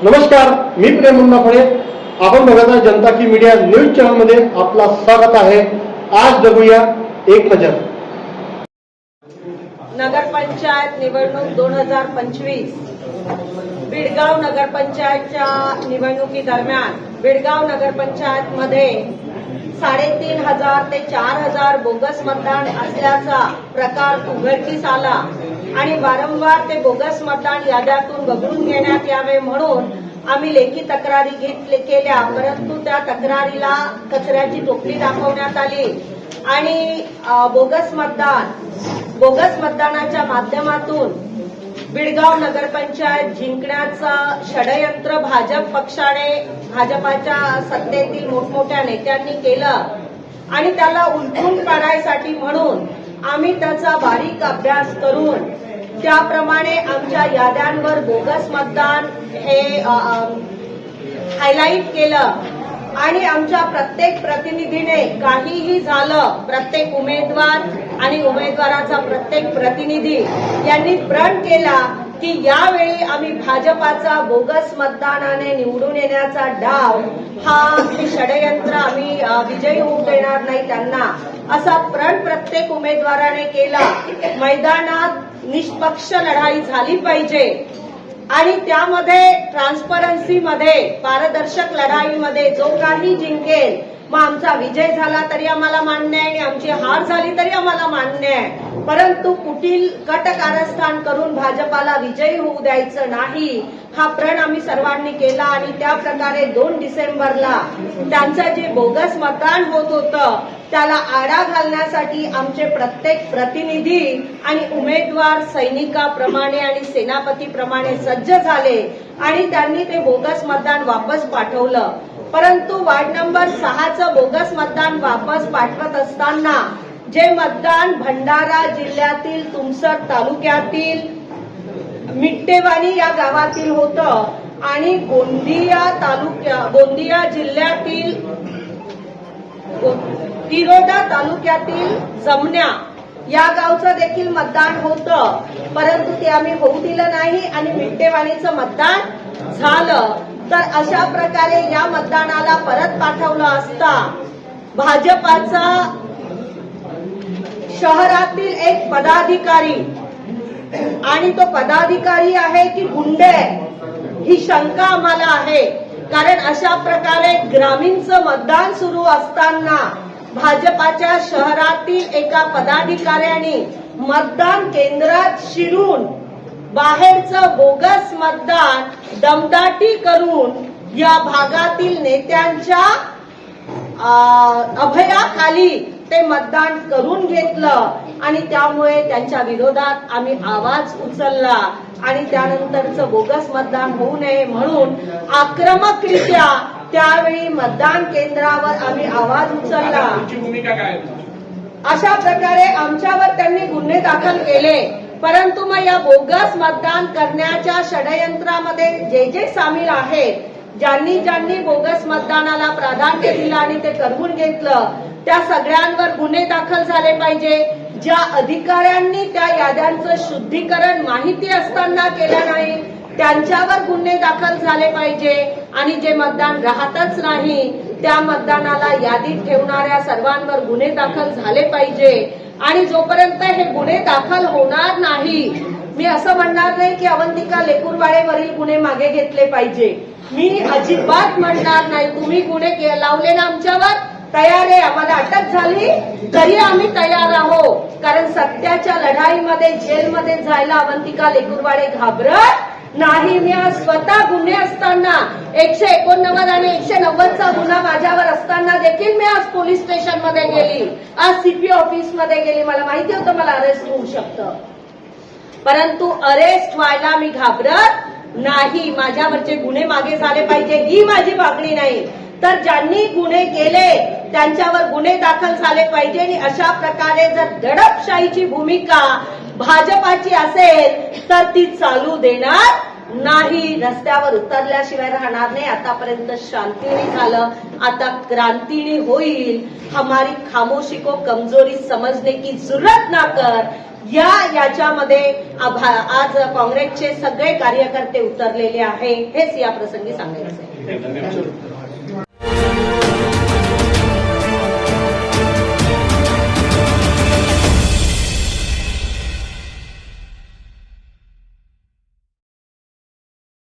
नमस्कार, मी प्रेम मुन्नाफळे. आपण बघत आहात जनता की मीडिया न्यूज चॅनल मध्ये आपला स्वागत आहे. आज बघूया एक नजर. नगरपंचायत निवडणूक 2025 बिडगाव नगरपंचायतच्या निवडणुकीदरम्यान बिडगाव नगरपंचायत मध्ये 3,500 ते 4,000 बोगस मतदान असल्याचा प्रकार उघडकीस आला आणि वारंवार ते बोगस मतदान याद्यातून वगळून घेण्यात यावे म्हणून आम्ही लेखी तक्रारी केल्या, परंतु त्या तक्रारीला कचऱ्याची टोपली दाखवण्यात आली आणि बोगस मतदानाच्या माध्यमातून बिडगाव नगरपंचायत जिंकण्याचं षडयंत्र भाजपाच्या सत्तेतील मोठमोठ्या नेत्यांनी केलं आणि त्याला उलटून काढायसाठी म्हणून आम्ही त्याचा बारीक अभ्यास करून त्याप्रमाणे आमच्या याद्यांवर बोगस मतदान हे हायलाईट केलं आणि आमच्या प्रत्येक प्रतिनिधीने काहीही झालं, प्रत्येक उमेदवार आणि उमेदवाराचा प्रत्येक प्रतिनिधी यांनी प्रण केला की यावेळी आम्ही भाजपाचा बोगस मतदानाने निवडून येण्याचा डाव हे षडयंत्र आम्ही विजयी होऊ देणार नाही त्यांना, असा प्रण प्रत्येक उमेदवाराने केला. मैदानात निष्पक्ष लढाई झाली पाहिजे आणि त्यामध्ये ट्रान्सपरन्सीमध्ये पारदर्शक लढाईमध्ये जो काही जिंकेल मग आमचा विजय झाला तरी आम्हाला मान्य आहे आणि आमची हार झाली तरी आम्हाला मान्य आहे, परंतु कुटील कटकारस्थान करून भाजपाला विजयी होऊ द्यायचं नाही हा प्रण आम्ही सर्वांनी केला आणि त्या प्रकारे 2 डिसेंबरला त्यांचं जे बोगस मतदान होत होतं त्याला आळा घालण्यासाठी आमचे प्रत्येक प्रतिनिधी आणि उमेदवार सैनिकाप्रमाणे आणि सेनापतीप्रमाणे सज्ज झाले आणि त्यांनी ते बोगस मतदान वापस पाठवलं. परंतु वार्ड नंबर 6चं बोगस मतदान वापस पाठवत असताना जे मतदान भंडारा जिल्ह्यातील तुमसर तालुक्यातील मिट्टेवानी या गावातील होतं आणि गोंदिया जिल्ह्यातील तिरोडा तालुक्यातील जमण्या या गावचं देखील मतदान होतं, परंतु ते आम्ही होऊ दिलं नाही आणि मिट्टेवानीचं मतदान झालं. तर अशा प्रकारे या मतदानाला परत पाठवलं असता भाजपाचा शहरातील एक पदाधिकारी आणि तो पदाधिकारी आहे की गुंडे ही शंका आम्हाला आहे, कारण अशा प्रकारे ग्रामीणचं मतदान सुरू असताना भाजपाच्या शहरातील एका पदाधिकाऱ्याने मतदान केंद्रात शिरून बाहेरचं बोगस मतदान दमदाटी करून या भागातील नेत्यांच्या अभयाखाली ते मतदान करून घेतलं आणि त्यामुळे त्यांच्या विरोधात आम्ही आवाज उचलला आणि त्यानंतरचं बोगस मतदान होऊ नये म्हणून आक्रमकरित्या त्यावेळी मतदान केंद्रावर आम्ही आवाज उचलला. अशा प्रकारे आमच्यावर त्यांनी गुन्हे दाखल केले, परंतु मग या बोगस मतदान करण्याच्या षडयंत्रामध्ये जे सामील आहेत, ज्यांनी बोगस मतदानाला प्राधान्य दिलं आणि ते करवून घेतलं त्या सगळ्यांवर गुन्हे दाखल झाले पाहिजे. ज्या अधिकाऱ्यांनी त्या याद्यांचं शुद्धीकरण माहिती असताना केलं नाही त्यांच्यावर गुन्हे दाखल झाले पाहिजे आणि जे मतदान राहतच नाही त्या मतदानाला यादीत ठेवणाऱ्या सर्वांवर गुन्हे दाखल झाले पाहिजे. आणि जोपर्यंत हे गुन्हे दाखल होणार नाही, मी असं म्हणणार नाही की अवंतिका लेकुरवाडेवरील गुन्हे मागे घेतले पाहिजे, मी अजिबात म्हणणार नाही. तुम्ही गुन्हे लावले ना आमच्यावर, तयार आहे, आम्हाला अटक झाली तरी आम्ही तयार आहोत, कारण सत्याच्या लढाईमध्ये जेलमध्ये जायला अवंतिका लेकुरवाडे घाबरत नाही. मी आज स्वतः गुन्हे असताना 189 आणि 190चा गुन्हा माझ्यावर असताना देखील मी आज पोलीस स्टेशनमध्ये गेली, आज सीपी ऑफिसमध्ये गेली. मला माहिती होतं मला अरेस्ट होऊ शकतं, परंतु अरेस्ट व्हायला मी घाबरत नाही. माझ्यावरचे गुन्हे मागे झाले पाहिजे ही माझी मागणी नाही, तर ज्यांनी गुन्हे केले त्यांच्यावर गुन्हे दाखल झाले पाहिजे. आणि अशा प्रकारे जर दडपशाहीची भूमिका भाजपाची असेल तर ती चालू देणार नाही, रस्त्यावर उतरल्याशिवाय राहणार नाही. आतापर्यंत शांतीने झालं, आता क्रांतीने होईल. हमारी खामोशी को कमजोरी समझने की जरूरत ना कर. याच्यामध्ये आज काँग्रेसचे सगळे कार्यकर्ते उतरलेले आहे, हेच या प्रसंगी सांगायचं आहे.